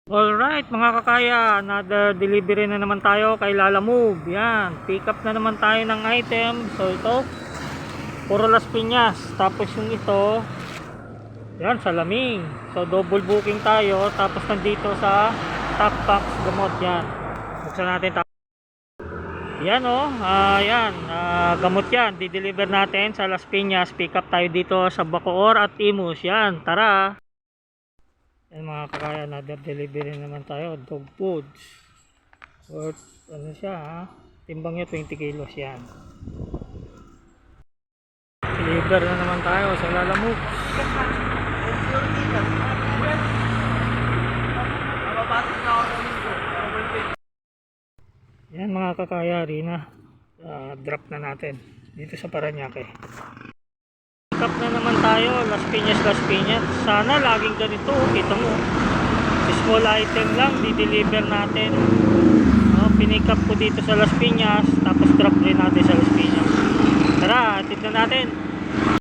Alright mga kakaya, another delivery na naman tayo kay Lala Move. Yan, pick up na naman tayo ng item. So ito, puro Las Piñas. Tapos yung ito, yan, Salaming. So double booking tayo. Tapos nandito sa Top Box Gamot. Yan, buksan natin. Yan yan, gamot yan. Di-deliver natin sa Las Piñas. Pick up tayo dito sa Bacoor at Imus. Yan, tara. Yan mga kakaya, another delivery naman tayo, dog foods worth ano siya timbang nyo 20 kilos. Yan, deliver na naman tayo sa Lala Move. Yan mga kakaya, Rina, drop na natin dito sa Parañaque. Pick up na naman tayo, Las Piñas. Sana laging ganito, kita mo. Small item lang, di-deliver natin. Pinick up ko dito sa Las Piñas, tapos drop rin natin sa Las Piñas. Tara, tignan natin.